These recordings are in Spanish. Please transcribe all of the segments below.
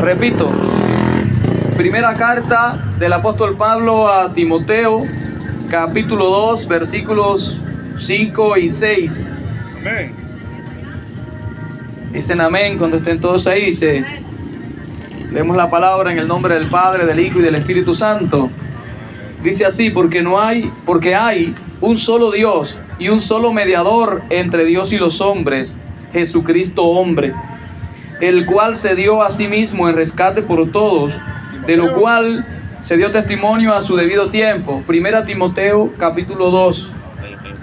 Repito, primera carta del apóstol Pablo a Timoteo, capítulo 2, versículos 5 y 6. Amén. Dicen amén cuando estén todos ahí. Dice, leemos la palabra en el nombre del Padre, del Hijo y del Espíritu Santo. Dice así: porque hay un solo Dios y un solo mediador entre Dios y los hombres, Jesucristo hombre, el cual se dio a sí mismo en rescate por todos, de lo cual se dio testimonio a su debido tiempo. Primera Timoteo capítulo 2,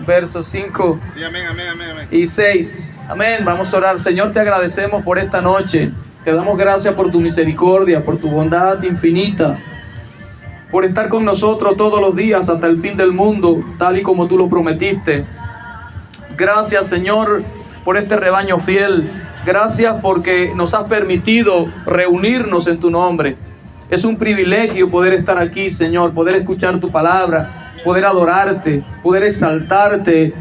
versos 5 Sí, amén, amén, amén, amén. y 6. Amén. Vamos a orar. Señor, te agradecemos por esta noche. Te damos gracias por tu misericordia, por tu bondad infinita, por estar con nosotros todos los días hasta el fin del mundo, tal y como tú lo prometiste. Gracias, Señor, por este rebaño fiel. Gracias porque nos has permitido reunirnos en tu nombre. Es un privilegio poder estar aquí, Señor, poder escuchar tu palabra, poder adorarte, poder exaltarte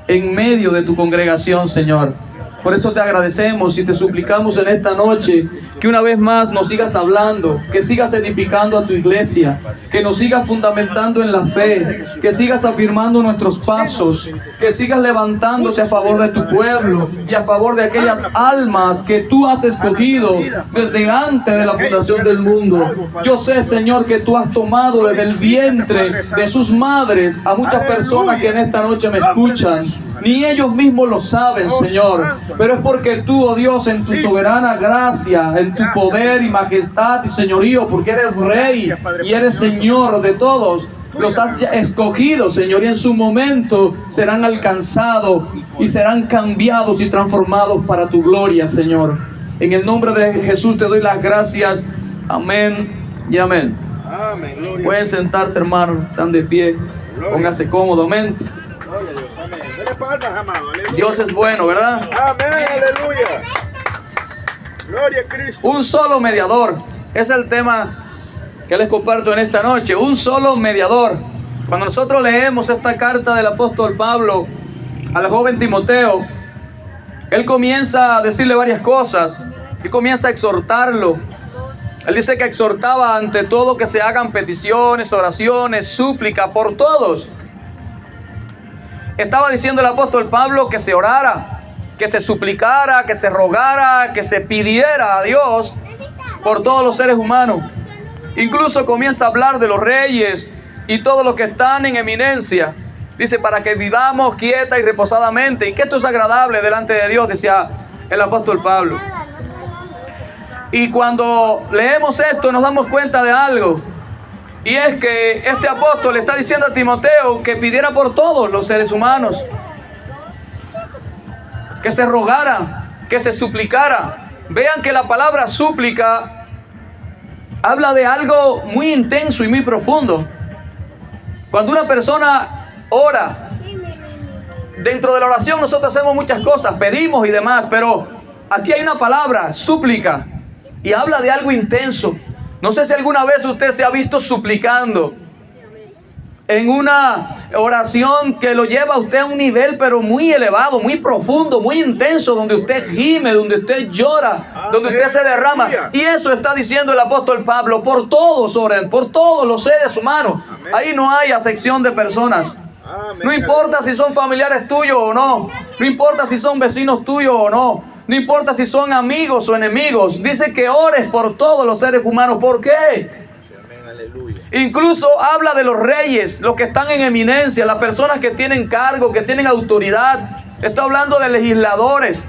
en medio de tu congregación, Señor. Por eso te agradecemos y te suplicamos en esta noche que una vez más nos sigas hablando, que sigas edificando a tu iglesia, que nos sigas fundamentando en la fe, que sigas afirmando nuestros pasos, que sigas levantándote a favor de tu pueblo y a favor de aquellas almas que tú has escogido desde antes de la fundación del mundo. Yo sé, Señor, que tú has tomado desde el vientre de sus madres a muchas personas que en esta noche me escuchan. Ni ellos mismos lo saben, Señor, pero es porque tú, oh Dios, en tu soberana gracia, en tu poder y majestad y señorío, porque eres Rey y eres Señor de todos, los has escogido, Señor, y en su momento serán alcanzados y serán cambiados y transformados para tu gloria, Señor. En el nombre de Jesús te doy las gracias. Amén y amén. Amén, gloria. Pueden sentarse, hermanos, están de pie. Póngase cómodo, amén. Gloria a Dios, amén. Dele palmas, amado, aleluya. Dios es bueno, ¿verdad? Amén, aleluya. Gloria a Cristo. Un solo mediador. Es el tema que les comparto en esta noche. Un solo mediador. Cuando nosotros leemos esta carta del apóstol Pablo al joven Timoteo, él comienza a decirle varias cosas. Él comienza a exhortarlo. Él dice que exhortaba ante todo que se hagan peticiones, oraciones, súplica por todos. Estaba diciendo el apóstol Pablo que se orara, que se suplicara, que se rogara, que se pidiera a Dios por todos los seres humanos. Incluso comienza a hablar de los reyes y todos los que están en eminencia. Dice, para que vivamos quieta y reposadamente, y que esto es agradable delante de Dios, decía el apóstol Pablo. Y cuando leemos esto nos damos cuenta de algo, y es que este apóstol le está diciendo a Timoteo que pidiera por todos los seres humanos, que se rogara, que se suplicara. Vean que la palabra súplica habla de algo muy intenso y muy profundo. Cuando una persona ora, dentro de la oración nosotros hacemos muchas cosas, pedimos y demás, pero aquí hay una palabra, súplica, y habla de algo intenso. No sé si alguna vez usted se ha visto suplicando en una oración que lo lleva a usted a un nivel pero muy elevado, muy profundo, muy intenso, donde usted gime, donde usted llora, donde usted se derrama. Y eso está diciendo el apóstol Pablo: por todos oren, por todos los seres humanos. Ahí no hay acepción de personas. No importa si son familiares tuyos o no, no importa si son vecinos tuyos o no, no importa si son amigos o enemigos. Dice que ores por todos los seres humanos. ¿Por qué? Incluso habla de los reyes, los que están en eminencia, las personas que tienen cargo, que tienen autoridad. Está hablando de legisladores,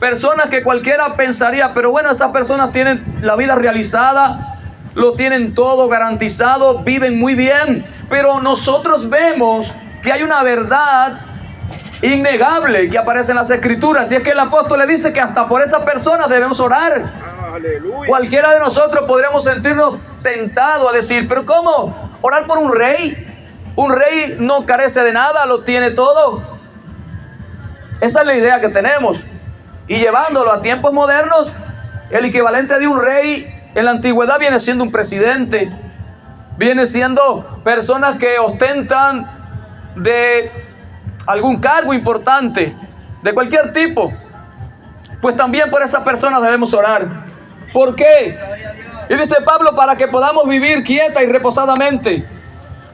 personas que cualquiera pensaría, pero bueno, esas personas tienen la vida realizada, lo tienen todo garantizado, viven muy bien. Pero nosotros vemos que hay una verdad innegable que aparece en las escrituras, y es que el apóstol le dice que hasta por esas personas debemos orar. Aleluya. Cualquiera de nosotros podríamos sentirnos tentados a decir, pero ¿cómo? ¿Orar por un rey? Un rey no carece de nada, lo tiene todo. Esa es la idea que tenemos. Y llevándolo a tiempos modernos, el equivalente de un rey en la antigüedad viene siendo un presidente, viene siendo personas que ostentan de algún cargo importante, de cualquier tipo. Pues también por esas personas debemos orar. ¿Por qué? Y dice Pablo, para que podamos vivir quieta y reposadamente.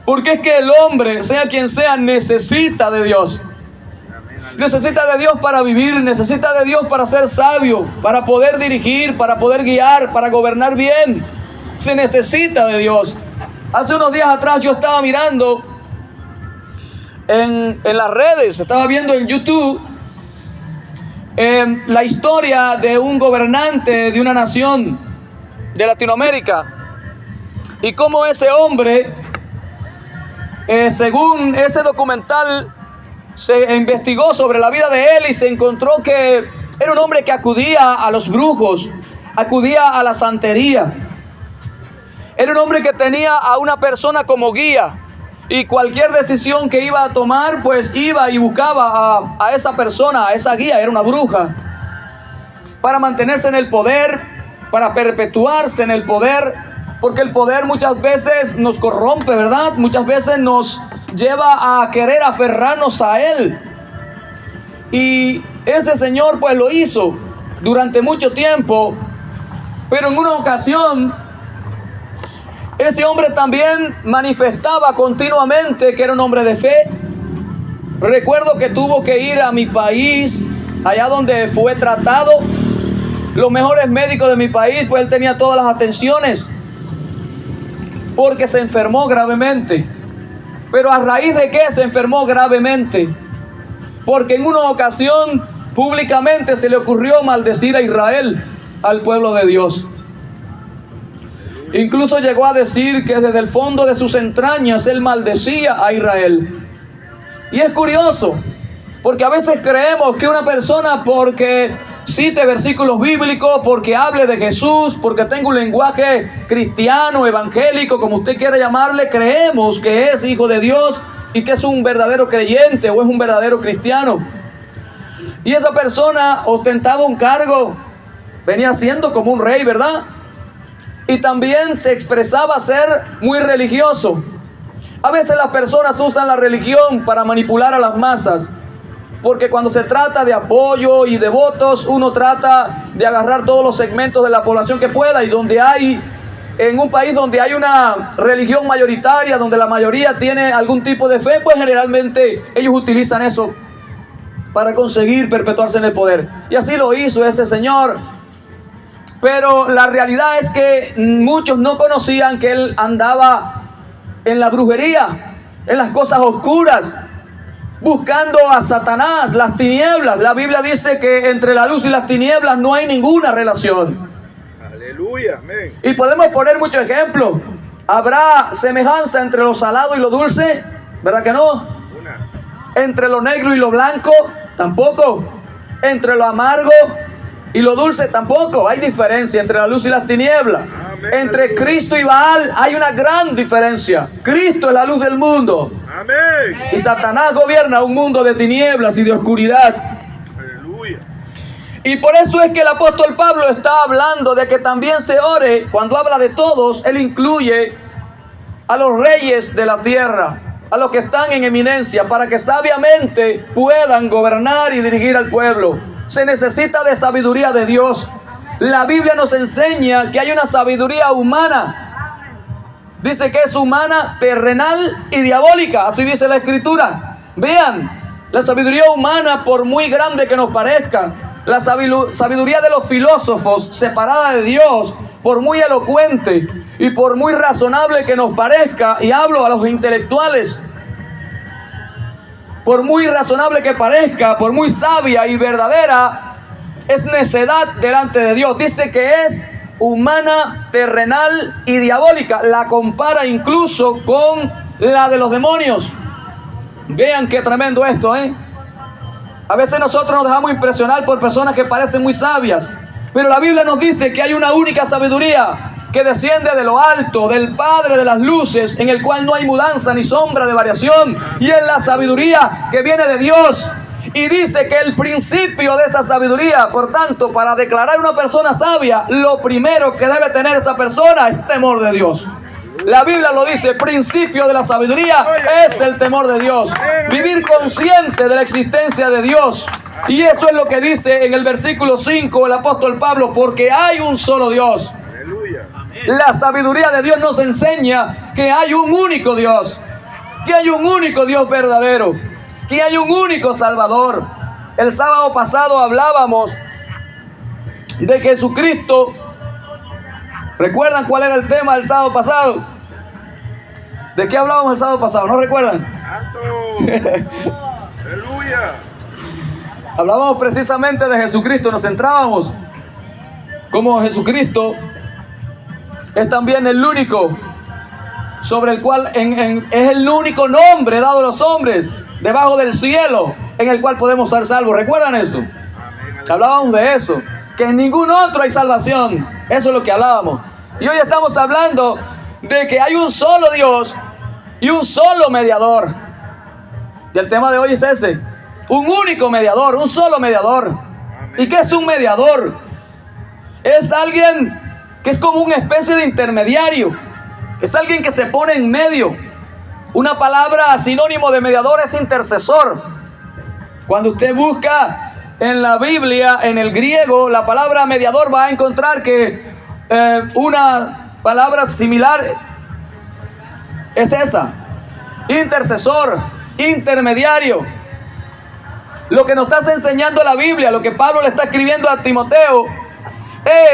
Porque es que el hombre, sea quien sea, necesita de Dios. Necesita de Dios para vivir, necesita de Dios para ser sabio, para poder dirigir, para poder guiar, para gobernar bien. Se necesita de Dios. Hace unos días atrás yo estaba mirando en las redes, estaba viendo en YouTube la historia de un gobernante de una nación de Latinoamérica y cómo ese hombre, según ese documental, se investigó sobre la vida de él y se encontró que era un hombre que acudía a los brujos, acudía a la santería. Era un hombre que tenía a una persona como guía y cualquier decisión que iba a tomar, pues iba y buscaba a esa persona, a esa guía, era una bruja, para mantenerse en el poder, para perpetuarse en el poder, porque el poder muchas veces nos corrompe, ¿verdad? Muchas veces nos lleva a querer aferrarnos a él. Y ese señor pues lo hizo durante mucho tiempo, pero en una ocasión ese hombre también manifestaba continuamente que era un hombre de fe. Recuerdo que tuvo que ir a mi país, allá donde fue tratado. Los mejores médicos de mi país, pues él tenía todas las atenciones, porque se enfermó gravemente. Pero ¿a raíz de qué se enfermó gravemente? Porque en una ocasión públicamente se le ocurrió maldecir a Israel, al pueblo de Dios. Incluso llegó a decir que desde el fondo de sus entrañas él maldecía a Israel. Y es curioso, porque a veces creemos que una persona, porque cite versículos bíblicos, porque hable de Jesús, porque tenga un lenguaje cristiano, evangélico, como usted quiera llamarle, creemos que es hijo de Dios y que es un verdadero creyente o es un verdadero cristiano. Y esa persona ostentaba un cargo, venía siendo como un rey, ¿verdad? Y también se expresaba ser muy religioso. A veces las personas usan la religión para manipular a las masas, porque cuando se trata de apoyo y de votos, uno trata de agarrar todos los segmentos de la población que pueda, y donde hay, en un país donde hay una religión mayoritaria, donde la mayoría tiene algún tipo de fe, pues generalmente ellos utilizan eso para conseguir perpetuarse en el poder. Y así lo hizo ese señor. Pero la realidad es que muchos no conocían que él andaba en la brujería, en las cosas oscuras, buscando a Satanás, las tinieblas. La Biblia dice que entre la luz y las tinieblas no hay ninguna relación. Aleluya, amén. Y podemos poner muchos ejemplos. ¿Habrá semejanza entre lo salado y lo dulce? ¿Verdad que no? Entre lo negro y lo blanco, tampoco. Entre lo amargo y lo dulce, tampoco. Hay diferencia entre la luz y las tinieblas. Amén. Entre Cristo y Baal hay una gran diferencia. Cristo es la luz del mundo. Amén. Y Satanás gobierna un mundo de tinieblas y de oscuridad. Aleluya. Y por eso es que el apóstol Pablo está hablando de que también se ore. Cuando habla de todos, él incluye a los reyes de la tierra, a los que están en eminencia, para que sabiamente puedan gobernar y dirigir al pueblo. Se necesita de sabiduría de Dios. La Biblia nos enseña que hay una sabiduría humana. Dice que es humana, terrenal y diabólica. Así dice la Escritura. Vean, la sabiduría humana, por muy grande que nos parezca, la sabiduría de los filósofos separada de Dios, por muy elocuente y por muy razonable que nos parezca, y hablo a los intelectuales, por muy razonable que parezca, por muy sabia y verdadera, es necedad delante de Dios. Dice que es humana, terrenal y diabólica. La compara incluso con la de los demonios. Vean qué tremendo esto, ¿eh? A veces nosotros nos dejamos impresionar por personas que parecen muy sabias, pero la Biblia nos dice que hay una única sabiduría que desciende de lo alto, del Padre de las luces, en el cual no hay mudanza ni sombra de variación, y es la sabiduría que viene de Dios. Y dice que el principio de esa sabiduría, por tanto, para declarar una persona sabia, lo primero que debe tener esa persona es temor de Dios. La Biblia lo dice, principio de la sabiduría es el temor de Dios. Vivir consciente de la existencia de Dios. Y eso es lo que dice en el versículo 5 el apóstol Pablo, porque hay un solo Dios. Aleluya. La sabiduría de Dios nos enseña que hay un único Dios, que hay un único Dios verdadero, que hay un único Salvador. El sábado pasado hablábamos de Jesucristo. ¿Recuerdan cuál era el tema del sábado pasado? ¿De qué hablábamos el sábado pasado? ¿No recuerdan? Santo. Aleluya. Hablábamos precisamente de Jesucristo, nos centrábamos como Jesucristo es también el único sobre el cual es el único nombre dado a los hombres debajo del cielo en el cual podemos ser salvos. ¿Recuerdan eso? Hablábamos de eso, que en ningún otro hay salvación. Eso es lo que hablábamos. Y hoy estamos hablando de que hay un solo Dios y un solo mediador. Y el tema de hoy es ese: un único mediador, un solo mediador. ¿Y qué es un mediador? Es alguien que es como una especie de intermediario. Es alguien que se pone en medio. Una palabra sinónimo de mediador es intercesor. Cuando usted busca en la Biblia, en el griego, la palabra mediador, va a encontrar que una palabra similar es esa: intercesor, intermediario. Lo que nos está enseñando la Biblia, lo que Pablo le está escribiendo a Timoteo,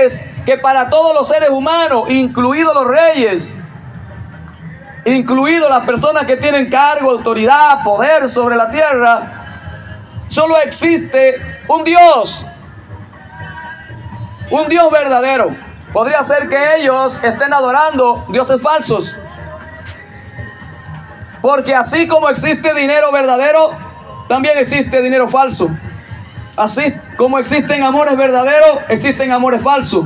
es que para todos los seres humanos, incluidos los reyes, incluidos las personas que tienen cargo, autoridad, poder sobre la tierra, solo existe un Dios verdadero. Podría ser que ellos estén adorando dioses falsos, porque así como existe dinero verdadero, también existe dinero falso. Así como existen amores verdaderos, existen amores falsos.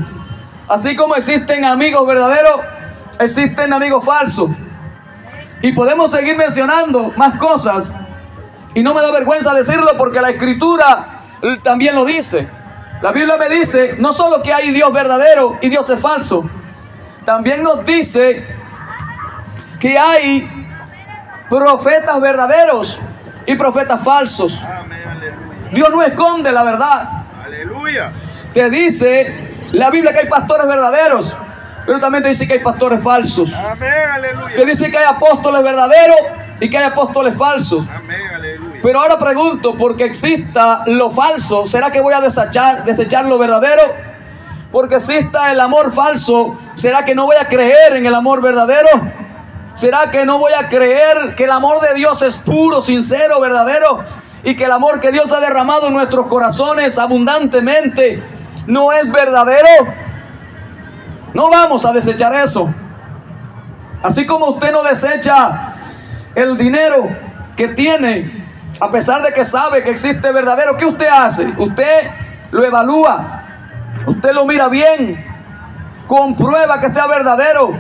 Así como existen amigos verdaderos, existen amigos falsos. Y podemos seguir mencionando más cosas, y no me da vergüenza decirlo porque la Escritura también lo dice. La Biblia me dice no solo que hay Dios verdadero y Dios es falso, también nos dice que hay profetas verdaderos y profetas falsos. Amén, aleluya. Dios no esconde la verdad. Aleluya. Te dice la Biblia que hay pastores verdaderos, pero también te dice que hay pastores falsos. Amén, aleluya. Te dice que hay apóstoles verdaderos y que hay apóstoles falsos. Amén, aleluya. Pero ahora pregunto, porque exista lo falso, ¿será que voy a desechar lo verdadero? Porque exista el amor falso, ¿será que no voy a creer en el amor verdadero? ¿Será que no voy a creer que el amor de Dios es puro, sincero, verdadero? Y que el amor que Dios ha derramado en nuestros corazones abundantemente no es verdadero. No vamos a desechar eso. Así como usted no desecha el dinero que tiene, a pesar de que sabe que existe verdadero, ¿qué usted hace? Usted lo evalúa, usted lo mira bien, comprueba que sea verdadero.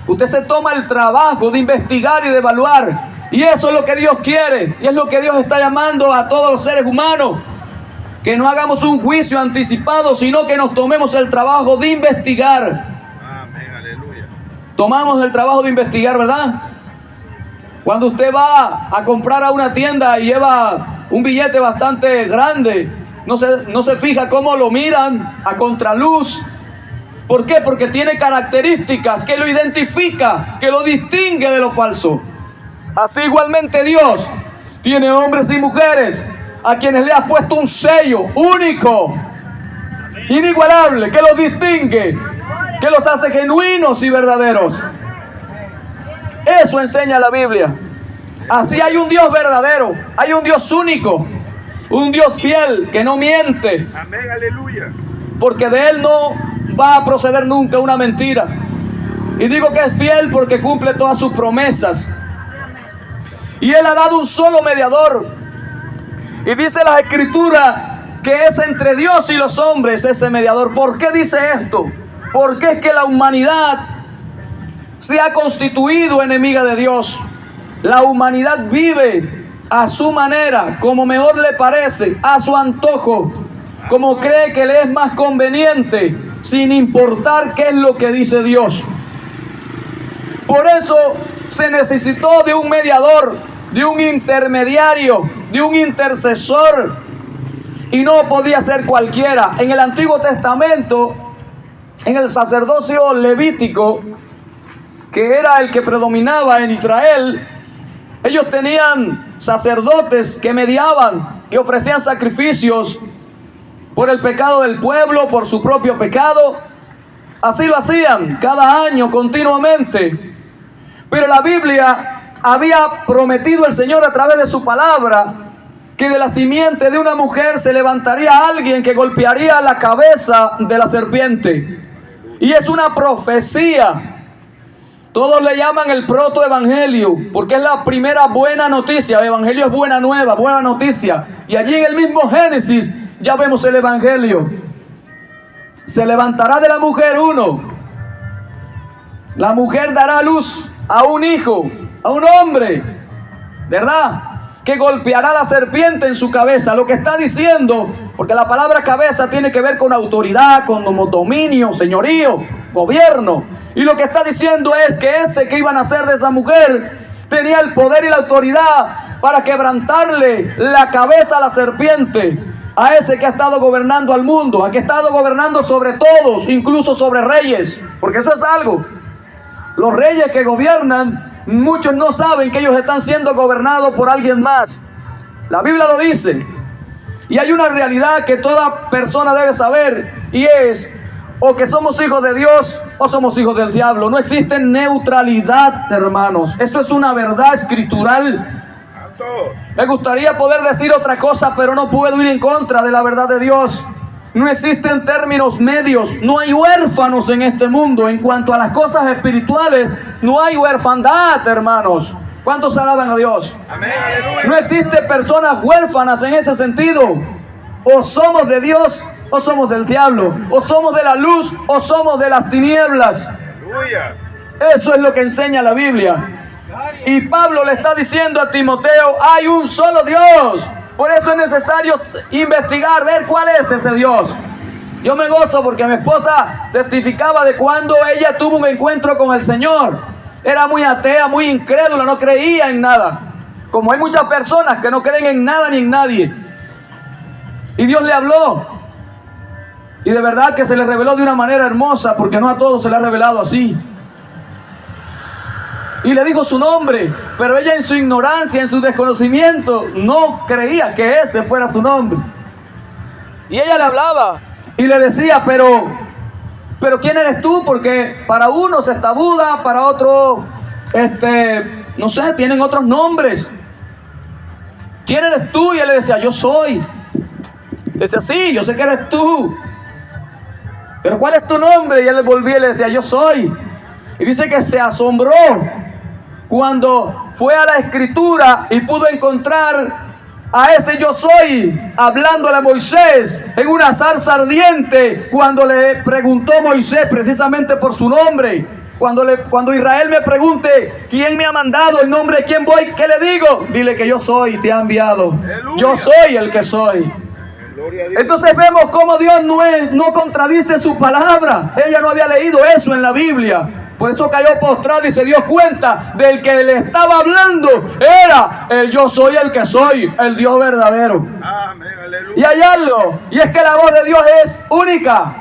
Usted se toma el trabajo de investigar y de evaluar. Y eso es lo que Dios quiere. Y es lo que Dios está llamando a todos los seres humanos. Que no hagamos un juicio anticipado, sino que nos tomemos el trabajo de investigar. Amén, aleluya. Tomamos el trabajo de investigar, ¿verdad? Cuando usted va a comprar a una tienda y lleva un billete bastante grande, no se fija cómo lo miran a contraluz. ¿Por qué? Porque tiene características que lo identifica, que lo distingue de lo falso. Así igualmente Dios tiene hombres y mujeres a quienes le ha puesto un sello único, inigualable, que los distingue, que los hace genuinos y verdaderos. Eso enseña la Biblia. Así hay un Dios verdadero, hay un Dios único, un Dios fiel que no miente, Amén, aleluya. porque de Él no va a proceder nunca una mentira. Y digo que es fiel porque cumple todas sus promesas. Y Él ha dado un solo mediador. Y dice la Escritura que es entre Dios y los hombres ese mediador. ¿Por qué dice esto? Porque es que la humanidad se ha constituido enemiga de Dios. La humanidad vive a su manera, como mejor le parece, a su antojo, como cree que le es más conveniente, sin importar qué es lo que dice Dios. Por eso se necesitó de un mediador, de un intermediario, de un intercesor. y no podía ser cualquiera. En el Antiguo Testamento, en el sacerdocio levítico, que era el que predominaba en Israel, ellos tenían sacerdotes que mediaban, que ofrecían sacrificios por el pecado del pueblo, por su propio pecado. Así lo hacían cada año continuamente. Pero la Biblia había prometido el Señor a través de su palabra que de la simiente de una mujer se levantaría alguien que golpearía la cabeza de la serpiente. Y es una profecía. Todos le llaman el protoevangelio, porque es la primera buena noticia. El evangelio es buena nueva, buena noticia. Y allí en el mismo Génesis ya vemos el evangelio. Se levantará de la mujer uno. La mujer dará a luz a un hijo, a un hombre, ¿verdad? Que golpeará la serpiente en su cabeza. Lo que está diciendo, porque la palabra cabeza tiene que ver con autoridad, con dominio, señorío, gobierno. Y lo que está diciendo es que ese que iba a nacer de esa mujer tenía el poder y la autoridad para quebrantarle la cabeza a la serpiente. A ese que ha estado gobernando al mundo, a que ha estado gobernando sobre todos, incluso sobre reyes. Porque eso es algo. Los reyes que gobiernan, muchos no saben que ellos están siendo gobernados por alguien más. La Biblia lo dice. Y hay una realidad que toda persona debe saber, y es o que somos hijos de Dios o somos hijos del diablo. No existe neutralidad, hermanos. Eso es una verdad escritural. Me gustaría poder decir otra cosa, pero no puedo ir en contra de la verdad de Dios. No existen términos medios. No hay huérfanos en este mundo. En cuanto a las cosas espirituales, no hay huérfandad, hermanos. ¿Cuántos alaban a Dios? Amén, aleluya. No existen personas huérfanas en ese sentido. O somos de Dios o somos del diablo. O somos de la luz o somos de las tinieblas. Aleluya. Eso es lo que enseña la Biblia. Y Pablo le está diciendo a Timoteo, hay un solo Dios. Por eso es necesario investigar, ver cuál es ese Dios. Yo me gozo porque mi esposa testificaba de cuando ella tuvo un encuentro con el Señor. Era muy atea, muy incrédula, no creía en nada. Como hay muchas personas que no creen en nada ni en nadie. Y Dios le habló. Y de verdad que se le reveló de una manera hermosa, porque no a todos se le ha revelado así. Y le dijo su nombre, pero ella en su ignorancia, en su desconocimiento, no creía que ese fuera su nombre. Y ella le hablaba y le decía, pero ¿quién eres tú? Porque para unos está Buda, para otros, no sé, tienen otros nombres. ¿Quién eres tú? Y él le decía, yo soy. Le decía, sí, yo sé que eres tú. Pero ¿cuál es tu nombre? Y él le volvía y le decía, yo soy. Y dice que se asombró cuando fue a la escritura y pudo encontrar a ese yo soy hablándole a Moisés en una zarza ardiente, cuando le preguntó Moisés precisamente por su nombre. Cuando Israel me pregunte ¿quién me ha mandado? ¿En nombre de quién voy? ¿Qué le digo? Dile que yo soy, te ha enviado. Aleluya. Yo soy el que soy. Gloria a Dios. Entonces vemos cómo Dios no contradice su palabra. Ella no había leído eso en la Biblia. Por eso cayó postrado y se dio cuenta del que le estaba hablando. Era el yo soy el que soy, el Dios verdadero. Amén, aleluya. Y hay algo, y es que la voz de Dios es única.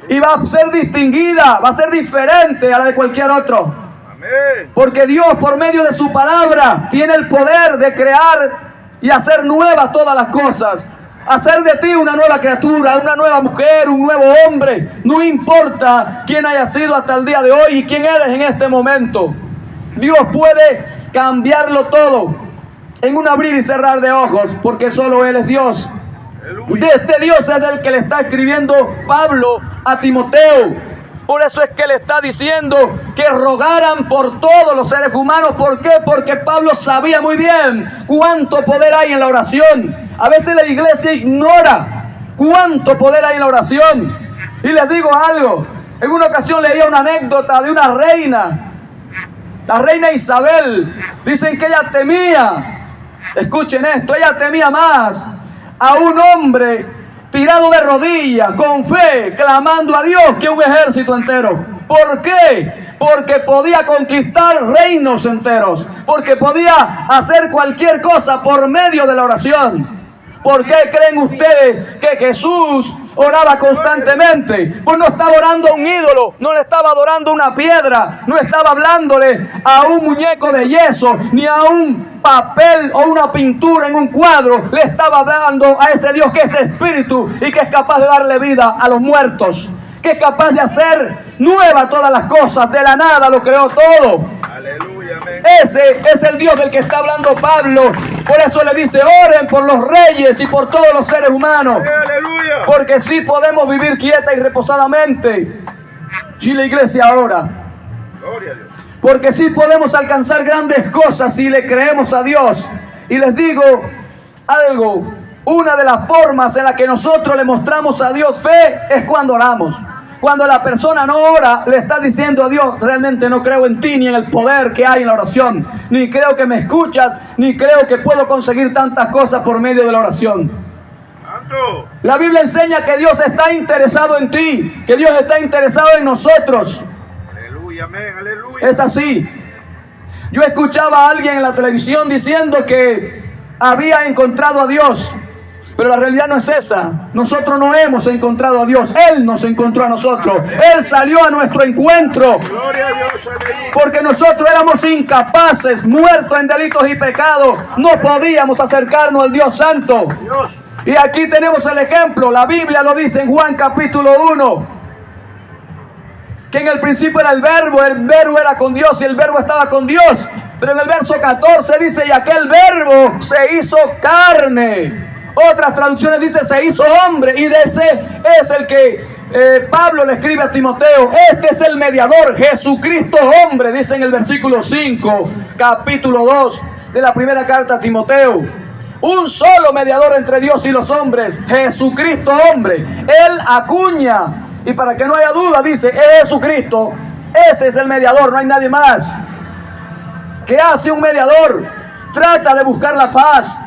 Y va a ser distinguida, va a ser diferente a la de cualquier otro. Amén. Porque Dios, por medio de su palabra, tiene el poder de crear y hacer nuevas todas las cosas. Hacer de ti una nueva criatura, una nueva mujer, un nuevo hombre. No importa quién haya sido hasta el día de hoy y quién eres en este momento. Dios puede cambiarlo todo en un abrir y cerrar de ojos, porque solo Él es Dios. Aleluya. De este Dios es del que le está escribiendo Pablo a Timoteo. Por eso es que le está diciendo que rogaran por todos los seres humanos. ¿Por qué? Porque Pablo sabía muy bien cuánto poder hay en la oración. A veces la iglesia ignora cuánto poder hay en la oración. Y les digo algo. En una ocasión leía una anécdota de una reina. La reina Isabel. Dicen que ella temía. Escuchen esto. Ella temía más a un hombre tirado de rodillas, con fe, clamando a Dios, que un ejército entero. ¿Por qué? Porque podía conquistar reinos enteros. Porque podía hacer cualquier cosa por medio de la oración. ¿Por qué creen ustedes que Jesús oraba constantemente? Pues no estaba orando a un ídolo, no le estaba adorando a una piedra, no estaba hablándole a un muñeco de yeso, ni a un papel o una pintura en un cuadro. Le estaba dando a ese Dios que es espíritu y que es capaz de darle vida a los muertos, que es capaz de hacer nueva todas las cosas. De la nada lo creó todo. Aleluya, amén. Ese es el Dios del que está hablando Pablo. Por eso le dice: oren por los reyes y por todos los seres humanos, Aleluya. porque sí podemos vivir quieta y reposadamente. Si la iglesia ora, Gloria a Dios. porque sí podemos alcanzar grandes cosas si le creemos a Dios. Y les digo algo: una de las formas en la que nosotros le mostramos a Dios fe es cuando oramos. Cuando la persona no ora, le está diciendo a Dios: realmente no creo en ti ni en el poder que hay en la oración, ni creo que me escuchas, ni creo que puedo conseguir tantas cosas por medio de la oración. Santo. La Biblia enseña que Dios está interesado en ti, que Dios está interesado en nosotros. Aleluya, amén. Aleluya. Es así. Yo escuchaba a alguien en la televisión diciendo que había encontrado a Dios, pero la realidad no es esa. Nosotros no hemos encontrado a Dios, Él nos encontró a nosotros. Él salió a nuestro encuentro, Gloria a Dios. Aleluya. porque nosotros éramos incapaces, muertos en delitos y pecados. No podíamos acercarnos al Dios Santo. Dios. Y aquí tenemos el ejemplo. La Biblia lo dice en Juan capítulo 1, que en el principio era el verbo era con Dios y el verbo estaba con Dios. Pero en el verso 14 dice: y aquel verbo se hizo carne. Otras traducciones dice: se hizo hombre. Y de ese es el que Pablo le escribe a Timoteo. Este es el mediador, Jesucristo hombre, dice en el versículo 5, capítulo 2 de la primera carta a Timoteo. Un solo mediador entre Dios y los hombres, Jesucristo hombre. Él acuña, y para que no haya duda dice: es Jesucristo. Ese es el mediador, no hay nadie más. ¿Qué hace un mediador? Trata de buscar la paz,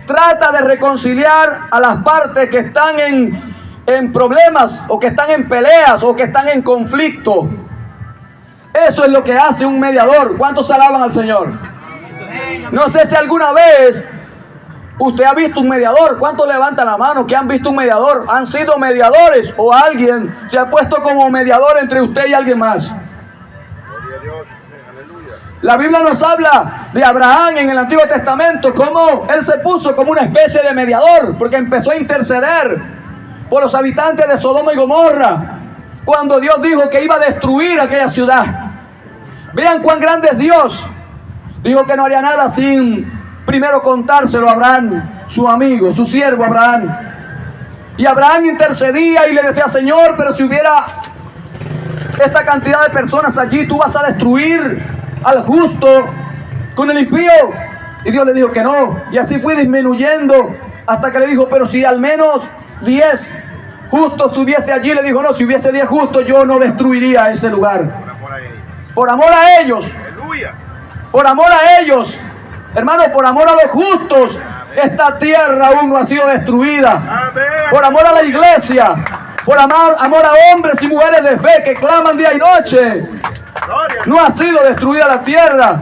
trata de reconciliar a las partes que están en problemas, o que están en peleas, o que están en conflicto. Eso es lo que hace un mediador. ¿Cuántos alaban al Señor? No sé si alguna vez usted ha visto un mediador. ¿Cuántos levantan la mano que han visto un mediador? ¿Han sido mediadores o alguien se ha puesto como mediador entre usted y alguien más? Gloria a Dios. Aleluya. La Biblia nos habla de Abraham en el Antiguo Testamento, cómo él se puso como una especie de mediador, porque empezó a interceder por los habitantes de Sodoma y Gomorra, cuando Dios dijo que iba a destruir aquella ciudad. Vean cuán grande es Dios. Dijo que no haría nada sin primero contárselo a Abraham, su amigo, su siervo Abraham. Y Abraham intercedía y le decía: Señor, pero si hubiera esta cantidad de personas allí, tú vas a destruir al justo con el impío. Y Dios le dijo que no. Y así fue disminuyendo hasta que le dijo: pero si al menos 10 justos hubiese allí. Le dijo: no, si hubiese 10 justos, yo no destruiría ese lugar. Por amor a ellos. Por amor a ellos. Aleluya. Por amor a ellos, hermano, por amor a los justos, esta tierra aún no ha sido destruida. Amén. Por amor a la iglesia, por amor a hombres y mujeres de fe que claman día y noche, Gloria. no ha sido destruida la tierra.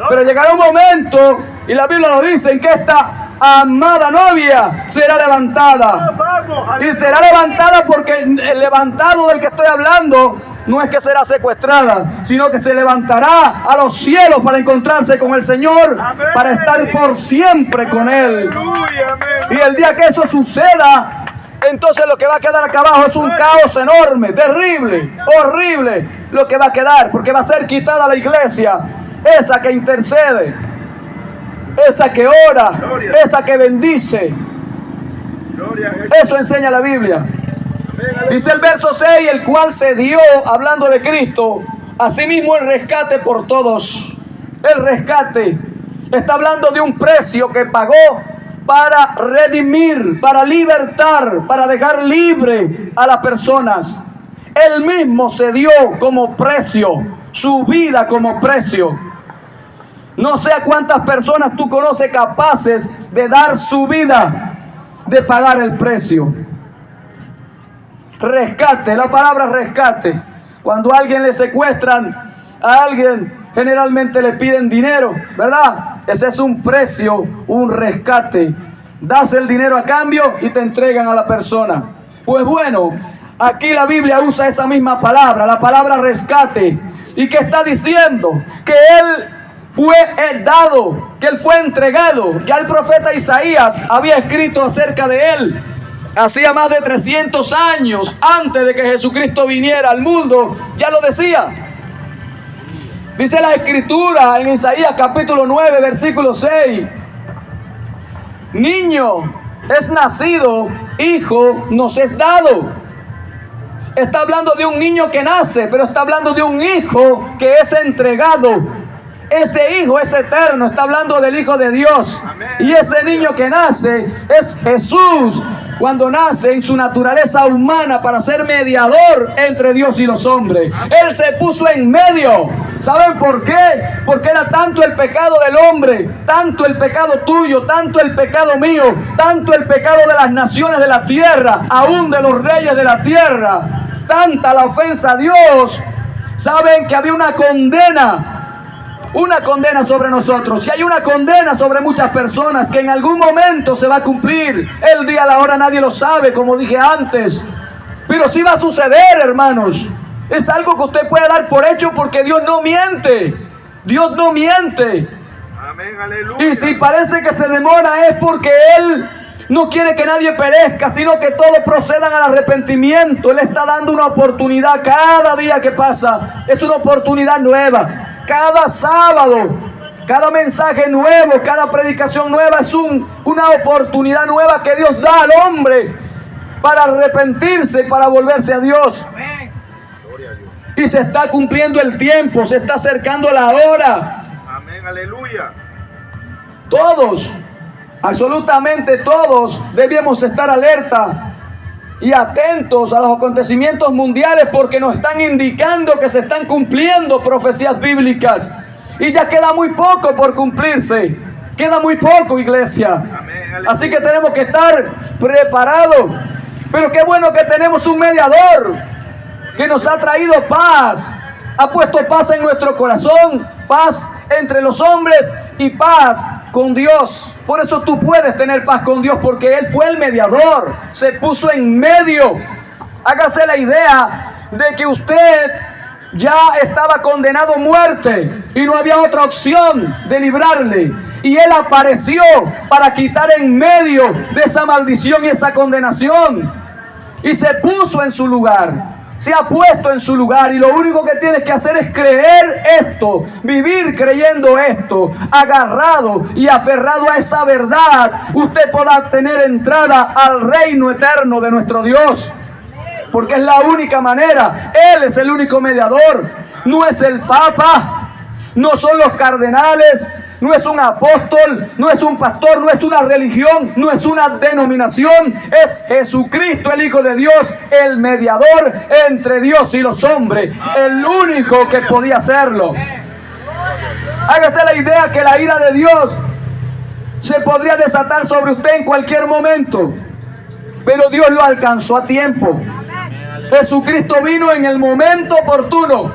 Pero llegará un momento, y la Biblia nos dice, en que esta amada novia será levantada. Vamos. Y será levantada porque el levantado del que estoy hablando no es que será secuestrada, sino que se levantará a los cielos para encontrarse con el Señor, Amén. para estar por siempre con Él. Aleluya. Amén. Y el día que eso suceda, entonces lo que va a quedar acá abajo es un caos enorme, terrible, horrible, lo que va a quedar, porque va a ser quitada la iglesia, esa que intercede, esa que ora, esa que bendice. Gloria a Jesús. Eso enseña la Biblia. Amén. Dice el verso 6, el cual se dio, hablando de Cristo, asimismo el rescate por todos. El rescate está hablando de un precio que pagó para redimir, para libertar, para dejar libre a las personas. Él mismo se dio como precio, su vida como precio. No sé a cuántas personas tú conoces capaces de dar su vida, de pagar el precio. Rescate, la palabra rescate. Cuando a alguien le secuestran, a alguien generalmente le piden dinero, ¿verdad? Ese es un precio, un rescate. das el dinero a cambio y te entregan a la persona. Pues bueno, aquí la Biblia usa esa misma palabra, la palabra rescate. ¿Y qué está diciendo? Que Él fue dado, que Él fue entregado. Ya el profeta Isaías había escrito acerca de Él. Hacía más de 300 años antes de que Jesucristo viniera al mundo, ya lo decía. Dice la Escritura en Isaías capítulo 9, versículo 6. Niño es nacido, hijo nos es dado. Está hablando de un niño que nace, pero está hablando de un hijo que es entregado. Ese hijo es eterno, está hablando del Hijo de Dios. Y ese niño que nace es Jesús, cuando nace en su naturaleza humana para ser mediador entre Dios y los hombres. Él se puso en medio. ¿Saben por qué? Porque era tanto el pecado del hombre, tanto el pecado tuyo, tanto el pecado mío, tanto el pecado de las naciones de la tierra, aún de los reyes de la tierra, tanta la ofensa a Dios. Saben que había una condena sobre nosotros, y hay una condena sobre muchas personas que en algún momento se va a cumplir. El día, la hora, nadie lo sabe, como dije antes, pero sí va a suceder, hermanos. Es algo que usted puede dar por hecho, porque Dios no miente. Dios no miente. Amén, aleluya. Y si parece que se demora, es porque Él no quiere que nadie perezca, sino que todos procedan al arrepentimiento. Él está dando una oportunidad cada día que pasa. Es una oportunidad nueva. Cada sábado, cada mensaje nuevo, cada predicación nueva es una oportunidad nueva que Dios da al hombre para arrepentirse y para volverse a Dios. Y se está cumpliendo el tiempo, se está acercando la hora. Amén, aleluya. Todos, absolutamente todos, debemos estar alerta y atentos a los acontecimientos mundiales, porque nos están indicando que se están cumpliendo profecías bíblicas. Y ya queda muy poco por cumplirse. Queda muy poco, iglesia. Así que tenemos que estar preparados. Pero qué bueno que tenemos un mediador que nos ha traído paz. Ha puesto paz en nuestro corazón, paz entre los hombres y paz con Dios. Por eso tú puedes tener paz con Dios, porque Él fue el mediador, se puso en medio. Hágase la idea de que usted ya estaba condenado a muerte y no había otra opción de librarle. Y Él apareció para quitar en medio de esa maldición y esa condenación. Y se puso en su lugar. Se ha puesto en su lugar, y lo único que tienes que hacer es creer esto, vivir creyendo esto, agarrado y aferrado a esa verdad. Usted podrá tener entrada al reino eterno de nuestro Dios, porque es la única manera. Él es el único mediador. No es el Papa, no son los cardenales, no es un apóstol, no es un pastor, no es una religión, no es una denominación. Es Jesucristo, el Hijo de Dios, el mediador entre Dios y los hombres, el único que podía hacerlo. Hágase la idea que la ira de Dios se podría desatar sobre usted en cualquier momento, pero Dios lo alcanzó a tiempo. Jesucristo vino en el momento oportuno.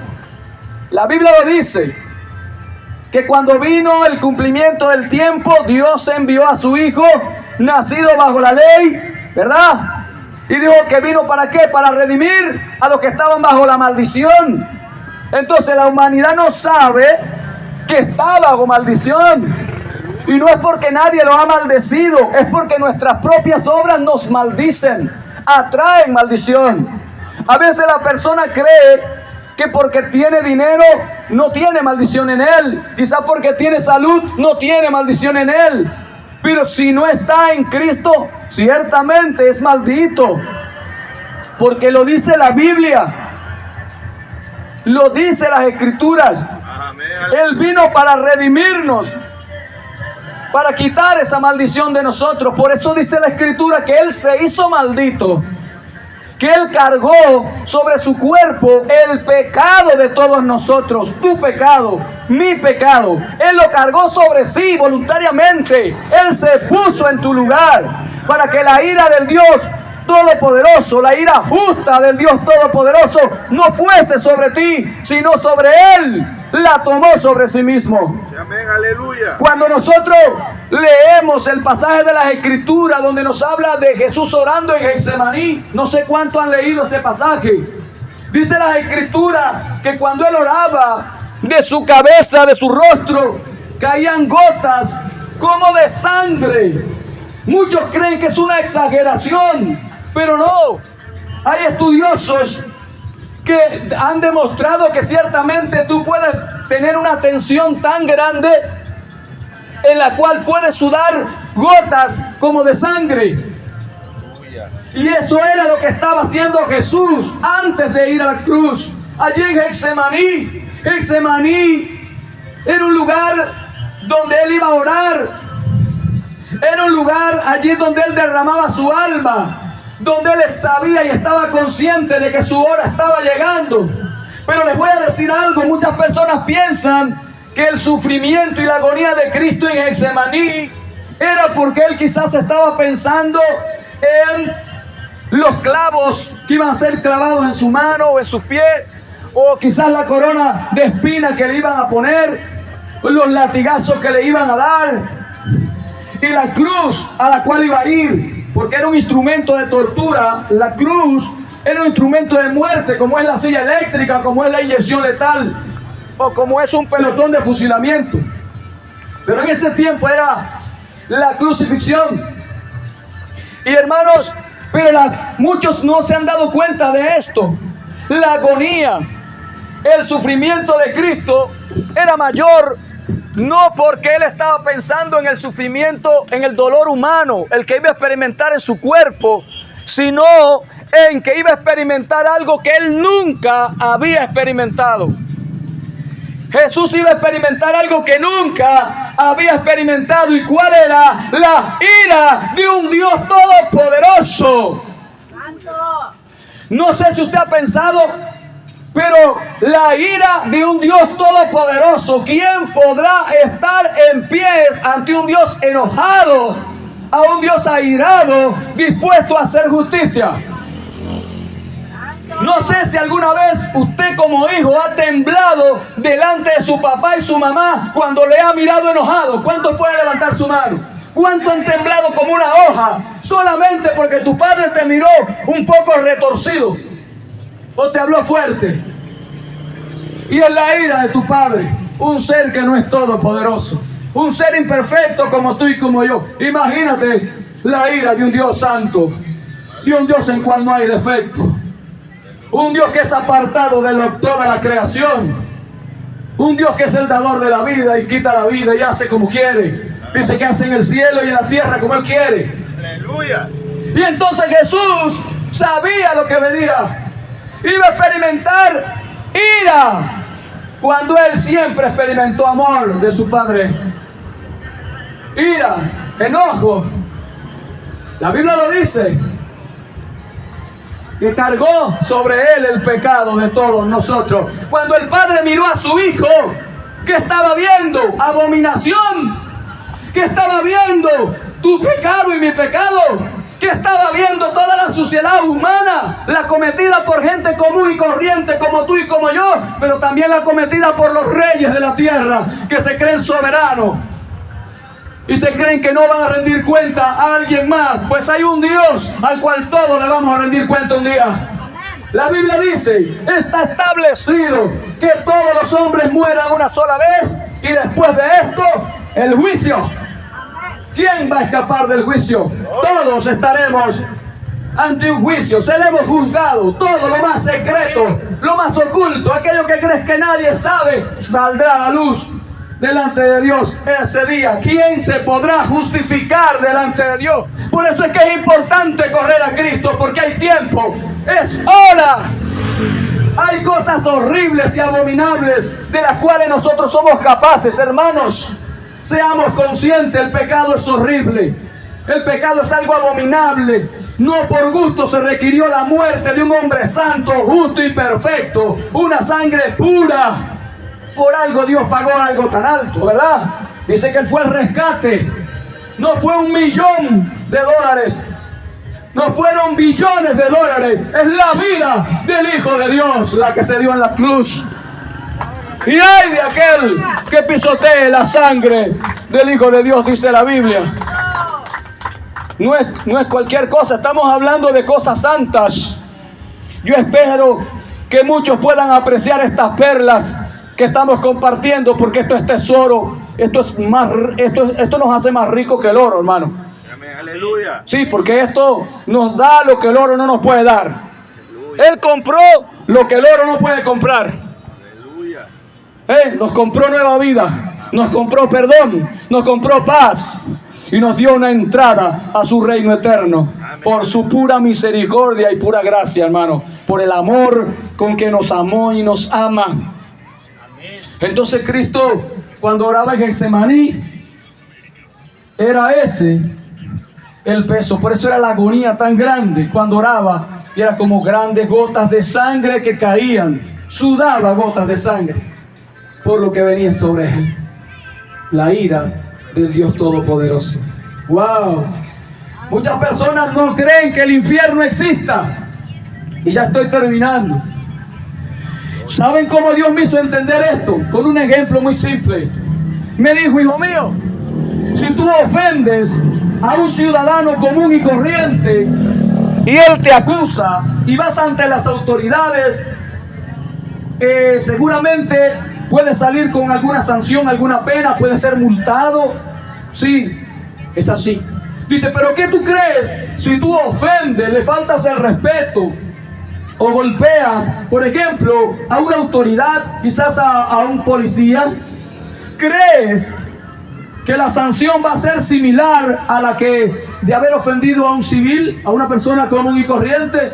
La Biblia lo dice, que cuando vino el cumplimiento del tiempo, Dios envió a su Hijo, nacido bajo la ley, ¿verdad? Y dijo que vino ¿para qué? Para redimir a los que estaban bajo la maldición. Entonces la humanidad no sabe que está bajo maldición. Y no es porque nadie lo ha maldecido, es porque nuestras propias obras nos maldicen, atraen maldición. A veces la persona cree que porque tiene dinero no tiene maldición en él. Quizá porque tiene salud no tiene maldición en él. Pero si no está en Cristo, ciertamente es maldito. Porque lo dice la Biblia, lo dice las Escrituras. Él vino para redimirnos, para quitar esa maldición de nosotros. Por eso dice la Escritura que Él se hizo maldito, que Él cargó sobre su cuerpo el pecado de todos nosotros. Tu pecado, mi pecado. Él lo cargó sobre sí voluntariamente. Él se puso en tu lugar para que la ira del Dios Todopoderoso, la ira justa del Dios Todopoderoso no fuese sobre ti, sino sobre Él. la tomó sobre sí mismo. Amén, aleluya. Cuando nosotros leemos el pasaje de las Escrituras donde nos habla de Jesús orando en Getsemaní, no sé cuánto han leído ese pasaje. Dice las Escrituras que cuando él oraba, de su cabeza, de su rostro, caían gotas como de sangre. Muchos creen que es una exageración, pero no. Hay estudiosos que han demostrado que ciertamente tú puedes tener una tensión tan grande en la cual puedes sudar gotas como de sangre. Y eso era lo que estaba haciendo Jesús antes de ir a la cruz. Allí en Getsemaní. Getsemaní era un lugar donde él iba a orar. Era un lugar allí donde él derramaba su alma, donde él sabía y estaba consciente de que su hora estaba llegando. Pero les voy a decir algo, muchas personas piensan que el sufrimiento y la agonía de Cristo en Getsemaní era porque él quizás estaba pensando en los clavos que iban a ser clavados en su mano o en sus pies, o quizás la corona de espinas que le iban a poner, los latigazos que le iban a dar, y la cruz a la cual iba a ir, porque era un instrumento de tortura. La cruz era un instrumento de muerte, como es la silla eléctrica, como es la inyección letal, o como es un pelotón de fusilamiento. Pero en ese tiempo era la crucifixión. Y hermanos, pero muchos no se han dado cuenta de esto. La agonía, el sufrimiento de Cristo era mayor, no porque él estaba pensando en el sufrimiento, en el dolor humano, el que iba a experimentar en su cuerpo, sino en que iba a experimentar algo que él nunca había experimentado. Jesús iba a experimentar algo que nunca había experimentado. ¿Y cuál era? La ira de un Dios todopoderoso. No sé si usted ha pensado, pero la ira de un Dios todopoderoso, ¿quién podrá estar en pies ante un Dios enojado, a un Dios airado, dispuesto a hacer justicia? No sé si alguna vez usted como hijo ha temblado delante de su papá y su mamá cuando le ha mirado enojado. ¿Cuántos pueden levantar su mano? ¿Cuántos han temblado como una hoja solamente porque tu padre te miró un poco retorcido o te habló fuerte? Y es la ira de tu padre, un ser que no es todopoderoso, un ser imperfecto como tú y como yo. Imagínate la ira de un Dios santo, de un Dios en cual no hay defecto. Un Dios que es apartado de toda la creación. Un Dios que es el dador de la vida y quita la vida y hace como quiere. Dice que hace en el cielo y en la tierra como Él quiere. Aleluya. Y entonces Jesús sabía lo que venía. Iba a experimentar ira cuando Él siempre experimentó amor de su Padre. Ira, enojo. La Biblia lo dice, que cargó sobre él el pecado de todos nosotros. Cuando el Padre miró a su Hijo, ¿qué estaba viendo? Abominación. ¿Qué estaba viendo? Tu pecado y mi pecado. ¿Qué estaba viendo? Toda la suciedad humana, la cometida por gente común y corriente como tú y como yo, pero también la cometida por los reyes de la tierra, que se creen soberanos y se creen que no van a rendir cuenta a alguien más. Pues hay un Dios al cual todos le vamos a rendir cuenta un día. La Biblia dice, está establecido que todos los hombres mueran una sola vez y después de esto, el juicio. ¿Quién va a escapar del juicio? Todos estaremos ante un juicio, seremos juzgados. Todo lo más secreto, lo más oculto, aquello que crees que nadie sabe, saldrá a la luz delante de Dios ese día. ¿Quién se podrá justificar delante de Dios? Por eso es que es importante correr a Cristo, porque hay tiempo, es hora. Hay cosas horribles y abominables de las cuales nosotros somos capaces, hermanos. Seamos conscientes, el pecado es horrible, el pecado es algo abominable. No por gusto se requirió la muerte de un hombre santo, justo y perfecto, una sangre pura. Por algo Dios pagó algo tan alto, ¿verdad? Dice que Él fue el rescate. No fue $1.000.000, no fueron billones de dólares. Es la vida del Hijo de Dios la que se dio en la cruz. Y ay de aquel que pisotee la sangre del Hijo de Dios, dice la Biblia. No es cualquier cosa, estamos hablando de cosas santas. Yo espero que muchos puedan apreciar estas perlas que estamos compartiendo, porque esto es tesoro. Esto nos hace más ricos que el oro, hermano. Amén, aleluya. Sí, porque esto nos da lo que el oro no nos puede dar. Él compró lo que el oro no puede comprar. Aleluya. Nos compró nueva vida, nos compró perdón, nos compró paz y nos dio una entrada a su reino eterno. Por su pura misericordia y pura gracia, hermano. Por el amor con que nos amó y nos ama. Entonces Cristo, cuando oraba en Getsemaní, era ese el peso. Por eso era la agonía tan grande cuando oraba. Y era como grandes gotas de sangre que caían. Sudaba gotas de sangre por lo que venía sobre él. La ira del Dios Todopoderoso. ¡Wow! Muchas personas no creen que el infierno exista. Y ya estoy terminando. ¿Saben cómo Dios me hizo entender esto? Con un ejemplo muy simple. Me dijo, hijo mío, si tú ofendes a un ciudadano común y corriente y él te acusa y vas ante las autoridades, seguramente puede salir con alguna sanción, alguna pena, puede ser multado. Sí, es así. Dice, pero ¿qué tú crees si tú ofendes, le faltas el respeto o golpeas, por ejemplo, a una autoridad, quizás a un policía? ¿Crees que la sanción va a ser similar a la que de haber ofendido a un civil, a una persona común y corriente?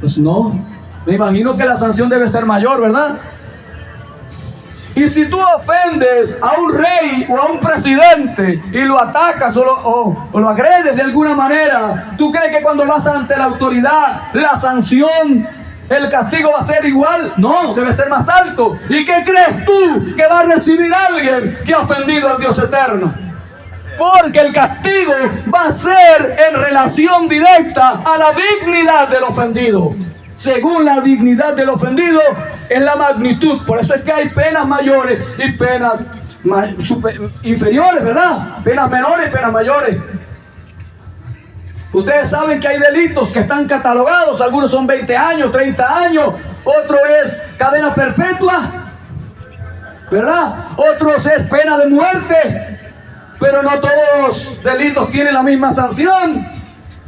Pues no. Me imagino que la sanción debe ser mayor, ¿verdad? Y si tú ofendes a un rey o a un presidente y lo atacas o lo agredes de alguna manera, ¿tú crees que cuando vas ante la autoridad, la sanción, el castigo va a ser igual? No, debe ser más alto. ¿Y qué crees tú que va a recibir alguien que ha ofendido al Dios eterno? Porque el castigo va a ser en relación directa a la dignidad del ofendido. Según la dignidad del ofendido es la magnitud. Por eso es que hay penas mayores y penas inferiores, ¿verdad? Penas menores y penas mayores. Ustedes saben que hay delitos que están catalogados. Algunos son 20 años, 30 años. Otro es cadena perpetua, ¿verdad? Otros es pena de muerte. Pero no todos los delitos tienen la misma sanción.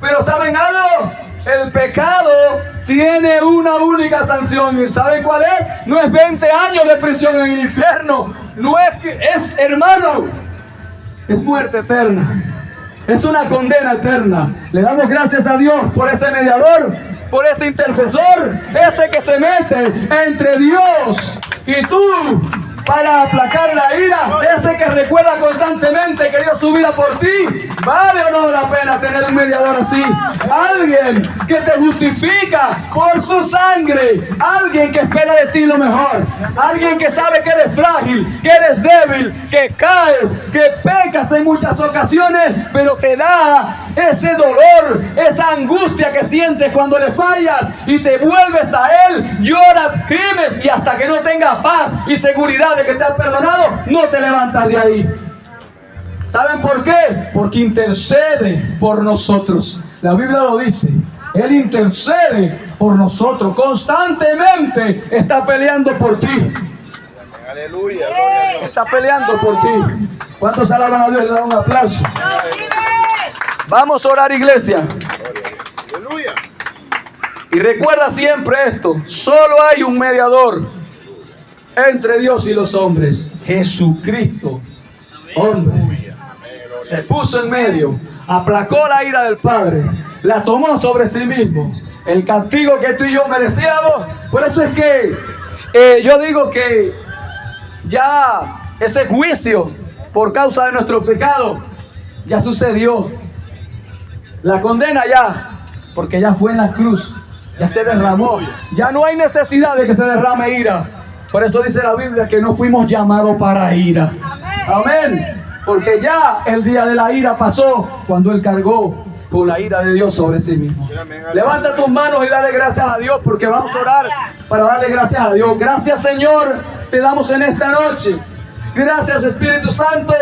Pero ¿saben algo? El pecado tiene una única sanción. ¿Y saben cuál es? No es 20 años de prisión en el infierno. No es, hermano, es muerte eterna. Es una condena eterna. Le damos gracias a Dios por ese mediador, por ese intercesor, ese que se mete entre Dios y tú para aplacar la ira, ese que recuerda constantemente que dio su vida por ti. ¿Vale o no la pena tener un mediador así? Alguien que te justifica por su sangre, alguien que espera de ti lo mejor, alguien que sabe que eres frágil, que eres débil, que caes, que pecas en muchas ocasiones, pero te da ese dolor, esa angustia que sientes cuando le fallas y te vuelves a él, lloras, gimes y hasta que no tengas paz y seguridad de que te has perdonado, no te levantas de ahí. ¿Saben por qué? Porque intercede por nosotros. La Biblia lo dice. Él intercede por nosotros. Constantemente está peleando por ti. Aleluya. Está peleando por ti. ¿Cuántos alaban a Dios? Le dan un aplauso. Vamos a orar, iglesia. Aleluya. Y recuerda siempre esto. Solo hay un mediador entre Dios y los hombres. Jesucristo. Hombre. Se puso en medio, aplacó la ira del Padre, la tomó sobre sí mismo, el castigo que tú y yo merecíamos. Por eso es que yo digo que ya ese juicio por causa de nuestro pecado ya sucedió. La condena ya, porque ya fue en la cruz, ya se derramó, ya no hay necesidad de que se derrame ira. Por eso dice la Biblia que no fuimos llamados para ira. Amén. Porque ya el día de la ira pasó cuando Él cargó con la ira de Dios sobre sí mismo. Levanta tus manos y dale gracias a Dios, porque vamos a orar para darle gracias a Dios. Gracias, Señor, te damos en esta noche. Gracias, Espíritu Santo,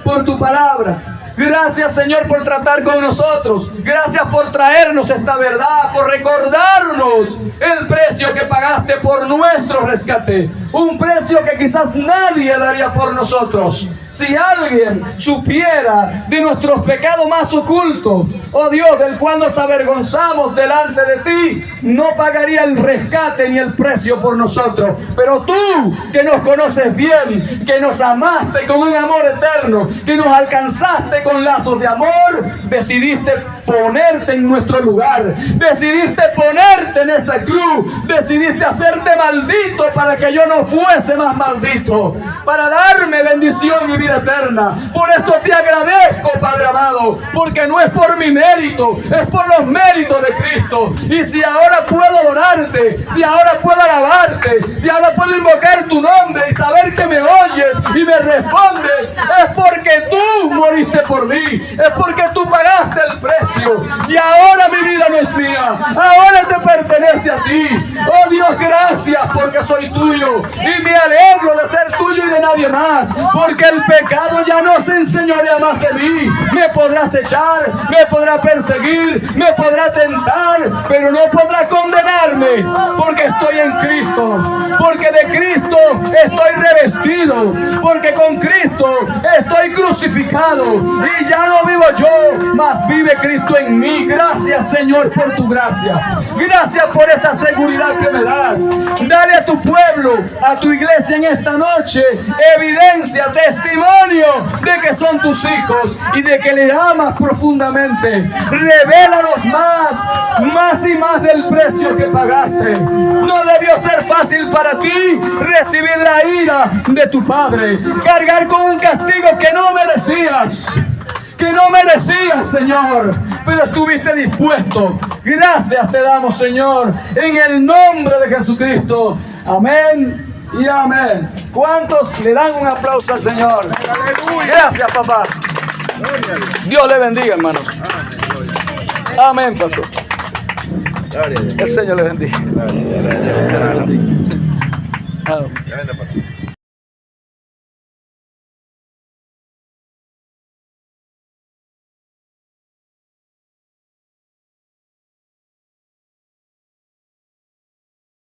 por tu palabra. Gracias, Señor, por tratar con nosotros. Gracias por traernos esta verdad, por recordarnos el precio que pagaste por nuestro rescate. Un precio que quizás nadie daría por nosotros. Si alguien supiera de nuestros pecados más ocultos, oh Dios, del cual nos avergonzamos delante de ti, no pagaría el rescate ni el precio por nosotros. Pero tú, que nos conoces bien, que nos amaste con un amor eterno, que nos alcanzaste con lazos de amor, decidiste ponerte en nuestro lugar, decidiste ponerte en esa cruz, decidiste hacerte maldito para que yo no fuese más maldito, para darme bendición y vida eterna. Por eso te agradezco, Padre amado, porque no es por mi mérito, es por los méritos de Cristo. Y si ahora puedo adorarte, si ahora puedo alabarte, si ahora puedo invocar tu nombre y saber que me oyes y me respondes, es porque tú moriste por mí, es porque tú pagaste el precio. Y ahora mi vida no es mía, ahora te pertenece a ti. Oh Dios, gracias porque soy tuyo y me alegro de ser tuyo y de nadie más, porque el pecado ya no se enseñorea más de mí. Me podrás echar, me podrá perseguir, me podrá tentar, pero no podrá condenarme, porque estoy en Cristo, porque de Cristo estoy revestido, porque con Cristo estoy crucificado y ya no vivo yo, mas vive Cristo en mí. Gracias, Señor, por tu gracia. Gracias por esa seguridad que me das. Dale a tu pueblo, a tu iglesia en esta noche evidencia, testimonio de que son tus hijos y de que le amas profundamente. Revélanos más y más del precio que pagaste. No debió ser fácil para ti recibir la ira de tu Padre, cargar con un castigo que no merecías. Señor, pero estuviste dispuesto. Gracias te damos, Señor, en el nombre de Jesucristo. Amén y amén. ¿Cuántos le dan un aplauso al Señor? Gracias, papá. Dios le bendiga, hermanos. Amén, pastor. El Señor le bendiga. Amén.